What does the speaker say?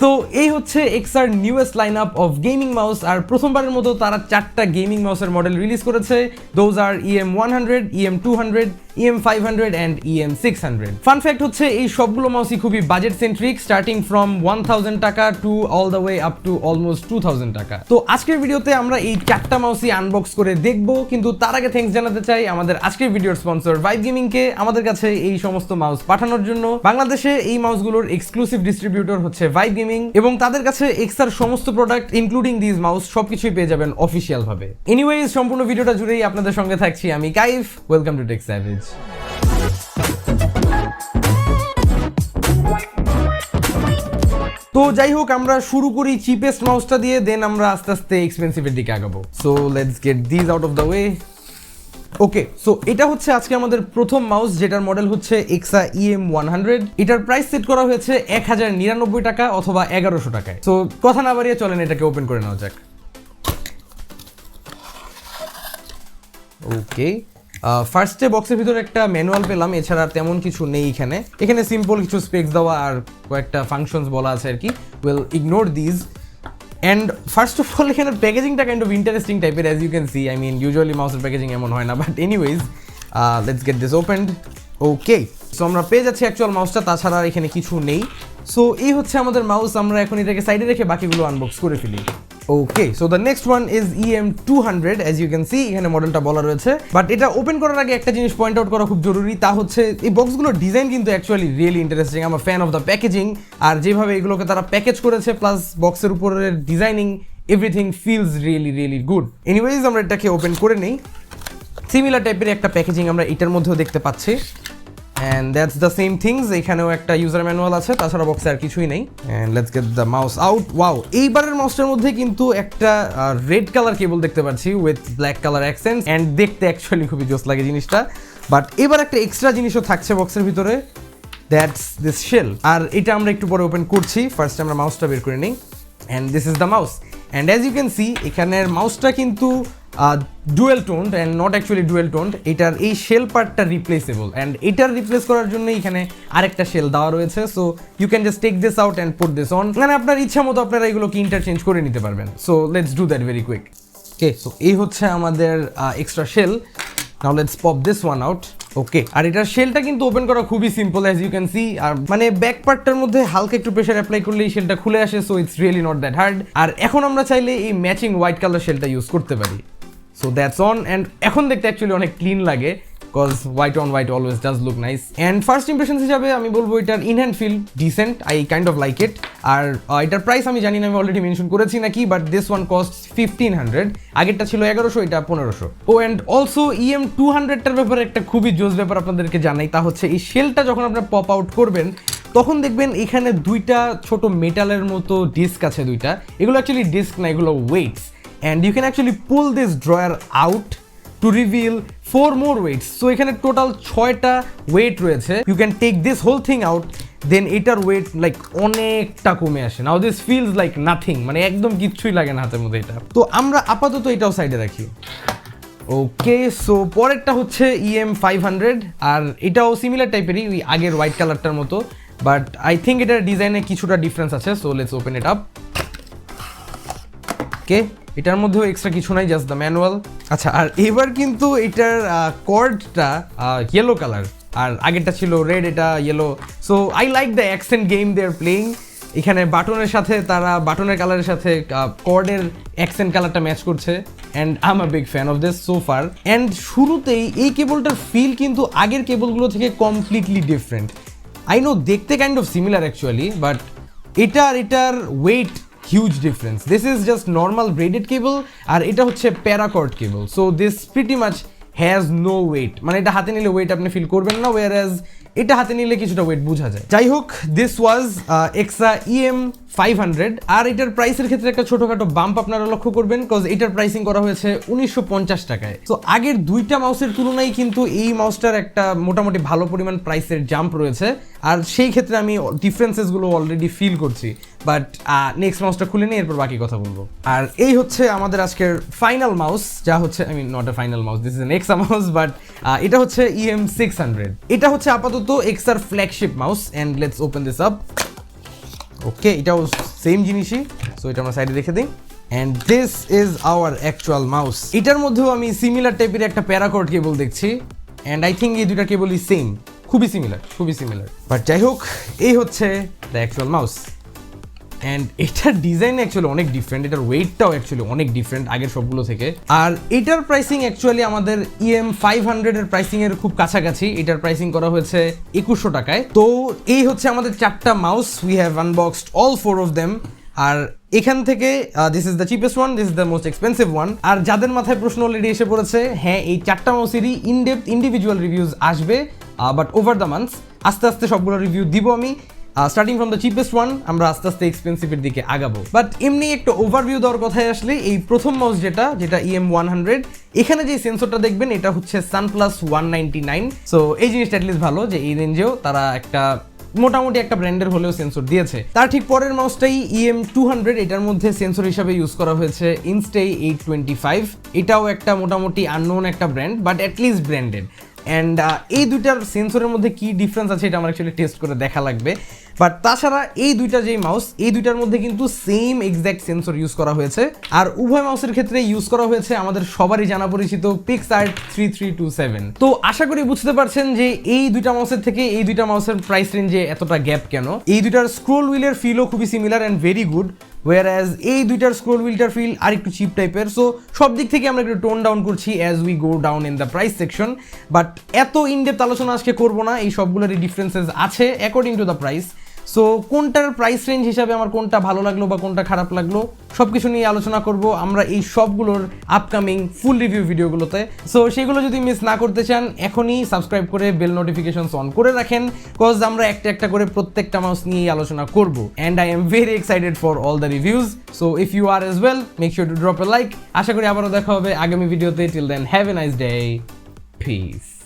তো এই হচ্ছে এক্সার newest lineup of gaming mouse, আর প্রথমবারের মতো তারা 4টা গেমিং মাউসের মডেল রিলিজ করেছে। Those are EM100, EM200, EM500 and EM600। Fun fact হচ্ছে এই সবগুলো মাউসই খুবই বাজেট সেন্ট্রিক, স্টার্টিং ফ্রম 1000 টাকা to all the way up to almost 2000 টাকা। তো আজকের ভিডিওতে আমরা এই 4টা মাউসই আনবক্স করে দেখবো, কিন্তু তার আগে থ্যাঙ্কস জানাতে চাই আমাদের আজকের ভিডিওর স্পন্সর ভাইব গেমিংকে আমাদের কাছে এই সমস্ত মাউস পাঠানোর জন্য। বাংলাদেশে এই মাউসগুলোর এক্সক্লুসিভ ডিস্ট্রিবিউটর হচ্ছে ভাইব গেমিং, এবং তাদের কাছে এক্সার সমস্ত প্রোডাক্ট ইনক্লুডিং দিস মাউস সবকিছুই পেয়ে যাবেন অফিসিয়াল ভাবে। এনিওয়েজ, সম্পূর্ণ ভিডিওটা জুড়েই আপনাদের সঙ্গে থাকছি আমি Kaif. Welcome to Tech Savage. তো যাই হোক, আমরা শুরু করি চিপেস্ট মাউসটা দিয়ে, দেন আমরা আস্তে আস্তে এক্সপেন্সিভের দিকে আগাবো। So let's get this out of the way. Okay, so এটা হচ্ছে আজকে আমাদের প্রথম মাউস, যেটার মডেল হচ্ছে এক্সা EM100। এটার প্রাইস সেট করা হয়েছে 1099 টাকা অথবা 1100 টাকায়। সো কথা না বাড়িয়ে চলেন এটাকে ওপেন করে নেওয়া যাক। ওকে, ফার্স্টে বক্সের ভিতরে একটা ম্যানুয়াল পেলাম, এছাড়া তেমন কিছু নেই এখানে সিম্পল কিছু স্পেক্স দেওয়া আর কয়েকটা ফাংশনস বলা আছে আর কি। Well, ignore this. And first of all এখানে প্যাকেজিংটা কাইন্ড অফ ইন্টারেস্টিং টাইপের, as you can see. I mean usually মাউসের প্যাকেজিং এমন হয় না, but anyways let's get this opened. Okay, so আমরা পেয়ে যাচ্ছি অ্যাকচুয়াল মাউসটা, তাছাড়া এখানে কিছু নেই। সো এই হচ্ছে আমাদের মাউস, আমরা এখন এটাকে সাইডে রেখে বাকিগুলো আনবক্স করে ফেলি। Okay, so the next one is EM200। As you can see এখানে মডেলটা বলা রয়েছে, বাট এটা ওপেন করার আগে একটা জিনিস পয়েন্ট আউট করা খুব জরুরি, তা হচ্ছে এই বক্সগুলোর ডিজাইন কিন্তু actually really interesting. I am a fan of the packaging, আর যেভাবে এগুলোকে তারা প্যাকেজ করেছে প্লাস বক্সের উপরের ডিজাইনিং, everything feels really really good. Anyways, আমরা এটাকে ওপেন করে নেই। সিমিলার টাইপের একটা প্যাকেজিং আমরা এটার মধ্যেও দেখতে পাচ্ছি, and that's the same things. এখানেও একটা ইউজার ম্যানুয়াল আছে, তাছাড়া বক্সে আর কিছুই নেই। And let's get the mouse out. Wow, এইবারের মাউসটার মধ্যে কিন্তু একটা রেড কালার কেবল দেখতে পাচ্ছি with black colour accents, and দেখতে অ্যাকচুয়ালি খুবই জোস লাগে জিনিসটা। বাট এবার একটা এক্সট্রা জিনিসও থাকছে বক্সের ভিতরে, দ্যাটস দিস শেল। আর এটা আমরা একটু পরে ওপেন করছি। ফার্স্ট আমরা মাউসটা বের করে নিই, and this is the mouse. And as you can see এখানের মাউসটা কিন্তু dual toned and not actually dual toned. এটার এই শেল পার্টটা রিপ্লেসেবল, অ্যান্ড এটার রিপ্লেস করার জন্য এখানে আরেকটা শেল দেওয়া রয়েছে। So you can just take this out and put this on, মানে আপনার ইচ্ছা মতো আপনারা এগুলোকে ইন্টারচেঞ্জ করে নিতে পারবেন। So let's do that very quick. Okay, so এই হচ্ছে আমাদের extra shell. Now let's pop this one out. Okay, আর এটার শেলটা কিন্তু ওপেন করা খুবই simple, as you can see. আর মানে ব্যাক পার্টটার মধ্যে হালকা একটু প্রেশার অ্যাপ্লাই করলেই শেলটা খুলে আসে, so it's really not that hard. আর এখন আমরা চাইলে এই ম্যাচিং হোয়াইট কালার শেলটা ইউজ করতে পারি। সো দ্যাটস অন, অ্যান্ড এখন দেখতে অ্যাকচুয়ালি অনেক ক্লিন লাগে, because white on white always does look nice. And first impression হিসাবে আমি বলবো এটার in hand feel decent, I kind of like it. আর এটার প্রাইস আমি জানি না, আমি অলরেডি মেনশন করেছি নাকি, বাট দিস ওয়ান কস্ট 1500। আগেরটা ছিল 1100, এটা 1500। ও অ্যান্ড অলসো EM200টার ব্যাপারে একটা খুবই জোস ব্যাপার আপনাদেরকে জানাই, তা হচ্ছে এই শেলটা যখন আপনারা পপ আউট করবেন তখন দেখবেন এখানে দুইটা ছোট মেটালের মতো ডিস্ক আছে দুইটা। এগুলো অ্যাকচুয়ালি ডিস্ক না, এগুলো weights. And you can actually pull this drawer out to reveal 4 more weights. So এখানে টোটাল 6টা ওয়েট রয়েছে। You can take this whole thing out, then এটার ওয়েট লাইক অনেকটা কমে আসে। Now this feels like nothing, মানে একদম কিচ্ছুই লাগে না হাতের মধ্যে এটা। তো আমরা আপাতত এটাও সাইডে রাখি। ওকে, সো পরেরটা হচ্ছে EM500, আর এটাও সিমিলার টাইপেরই, ওই আগের হোয়াইট কালারটার মতো, বাট আই থিঙ্ক এটার ডিজাইনে কিছুটা ডিফারেন্স আছে। So let's open it up. Okay, এটার মধ্যেও এক্সট্রা কিছু নাই, জাস্ট দ্য ম্যানুয়াল। আচ্ছা, আর এবার কিন্তু এটার কর্ডটা ইয়েলো কালার, আর আগেরটা ছিল রেড, এটা yellow. So I like the accent game they are playing. এখানে বাটনের সাথে তারা বাটনের কালারের সাথে কর্ডের অ্যাকসেন্ট কালারটা ম্যাচ করছে, and I am a big fan of this so far. And শুরুতেই এই কেবলটার ফিল কিন্তু আগের কেবলগুলো থেকে কমপ্লিটলি ডিফারেন্ট। আই নো দেখতে kind of similar actually, but এটার weight huge difference. This is just normal braided cable, আর এটা হচ্ছে paracord cable. So this pretty much has no weight, মানে এটা হাতে নিলে ওয়েট আপনি ফিল করবেন না, ওয়ারএজ এটা হাতে নিলে কিছুটা ওয়েট বোঝা যায়। যাই হোক, দিস ওয়াজ এক্সা EM500, আর এটার প্রাইসের ক্ষেত্রে একটা ছোটখাটো বাম্প আপনারা লক্ষ্য করবেন, বিকজ এটার প্রাইসিং করা হয়েছে 1950 টাকায়। তো আগের দুইটা মাউসের তুলনায় কিন্তু এই মাউসটার একটা মোটামুটি ভালো পরিমাণ প্রাইসের জাম্প রয়েছে, আর সেই ক্ষেত্রে আমি ডিফারেন্সেসগুলো অলরেডি ফিল করছি। বাট নেক্সট মাউসটা খুলে নিয়ে এরপর বাকি কথা বলবো। আর এই হচ্ছে আমাদের আজকের ফাইনাল মাউস, যা হচ্ছে I mean not a final mouse, this is an এক্সা মাউস, বাট এটা হচ্ছে EM600। এটা হচ্ছে আপাতত এক্সার flagship mouse, and let's open this up. Okay, এটাও সেম জিনিসই, সো এটা আমরা সাইডে রেখে দিই। And this is our actual mouse. এটার মধ্যেও আমি সিমিলার টাইপের একটা প্যারাকর্ড কেবল দেখছি, অ্যান্ড আই থিঙ্ক এই দুটা কেবলই সেম, খুবই সিমিলার। বাট যাই হোক, এই হচ্ছে দ্য অ্যাকচুয়াল মাউস। অ্যান্ড এটার ডিজাইন অ্যাকচুয়ালি অনেক ডিফারেন্ট, এটার ওয়েটটাও অ্যাকচুয়ালি অনেক ডিফারেন্ট আগের সবগুলো থেকে। আর এটার প্রাইসিং অ্যাকচুয়ালি আমাদের EM500 এর প্রাইসিং এর খুব কাছাকাছি। এটার প্রাইসিং করা হয়েছে 2100 টাকায়। তো এই হচ্ছে আমাদের 4টা mouse, we have unboxed all 4 of them. আর এখান থেকে this is the cheapest one, this is the most expensive one. আর যাদের মাথায় প্রশ্ন অলরেডি এসে পড়েছে, হ্যাঁ এই 4টা মাউসেরই ইনডেপথ ইন্ডিভিজুয়াল রিভিউজ আসবে, বাট ওভার দ্য মান্থস আস্তে আস্তে সবগুলো রিভিউ দিব আমি। Starting from the cheapest one, আমরা আস্তে আস্তে এক্সপেন্সিভের দিকে আগাবো। বাট এমনি একটা ওভারভিউ দেওয়ার কথায় আসলে, এই প্রথম মাউস যেটা EM100, এখানে যে সেন্সরটা দেখবেন এটা হচ্ছে সানপ্লাস 199। সো এই জিনিসটা অ্যাটলিস্ট ভালো যে এই রেঞ্জেও তারা একটা মোটামুটি একটা ব্র্যান্ডের হলেও সেন্সর দিয়েছে। তার ঠিক পরের মাউসটাই EM200, এটার মধ্যে সেন্সর হিসাবে ইউজ করা হয়েছে ইনস্টেই 825। এটাও একটা মোটামুটি আননোন একটা brand, but at least branded. And এই দুইটার সেন্সরের মধ্যে কি ডিফারেন্স আছে এটা আমার অ্যাকচুয়ালি টেস্ট করে দেখা লাগবে। বাট তাছাড়া এই দুইটা যেই মাউস, এই দুইটার মধ্যে কিন্তু সেম এক্স্যাক্ট সেন্সর ইউজ করা হয়েছে। আর উভয় মাউসের ক্ষেত্রে ইউজ করা হয়েছে আমাদের সবারই জানা পরিচিত পিক্সআর্ট 3327। তো আশা করি বুঝতে পারছেন যে এই দুইটা মাউসের থেকে এই দুইটা মাউসের প্রাইস রেঞ্জে এতটা গ্যাপ কেন। এই দুইটার স্ক্রোল হুইলের ফিলও খুবই similar and very good, whereas এই দুইটার স্ক্রোল হুইলটার ফিল আর একটু চিপ টাইপের। সো সব দিক থেকে আমরা একটু টোন ডাউন করছি as we go down in the price section. But এত ইনডেপথ আলোচনা আজকে করবো না, এই সবগুলোরই ডিফারেন্সেস আছে according to the price. So কোনটার প্রাইস রেঞ্জ হিসাবে আমার কোনটা ভালো লাগলো বা কোনটা খারাপ লাগলো সব কিছু নিয়ে আলোচনা করব আমরা এই সবগুলোর আপকামিং ফুল রিভিউ ভিডিওগুলোতে। সো সেগুলো যদি মিস না করতে চান, এখনই সাবস্ক্রাইব করে বেল নোটিফিকেশনস অন করে রাখেন, কজ আমরা একটা একটা করে প্রত্যেকটা মাউস নিয়ে আলোচনা করব। And I am very excited for all the reviews. So if you are as well, make sure to drop a like. আশা করি আবারও দেখা হবে আগামী ভিডিওতে। Till then, have a nice day, piece.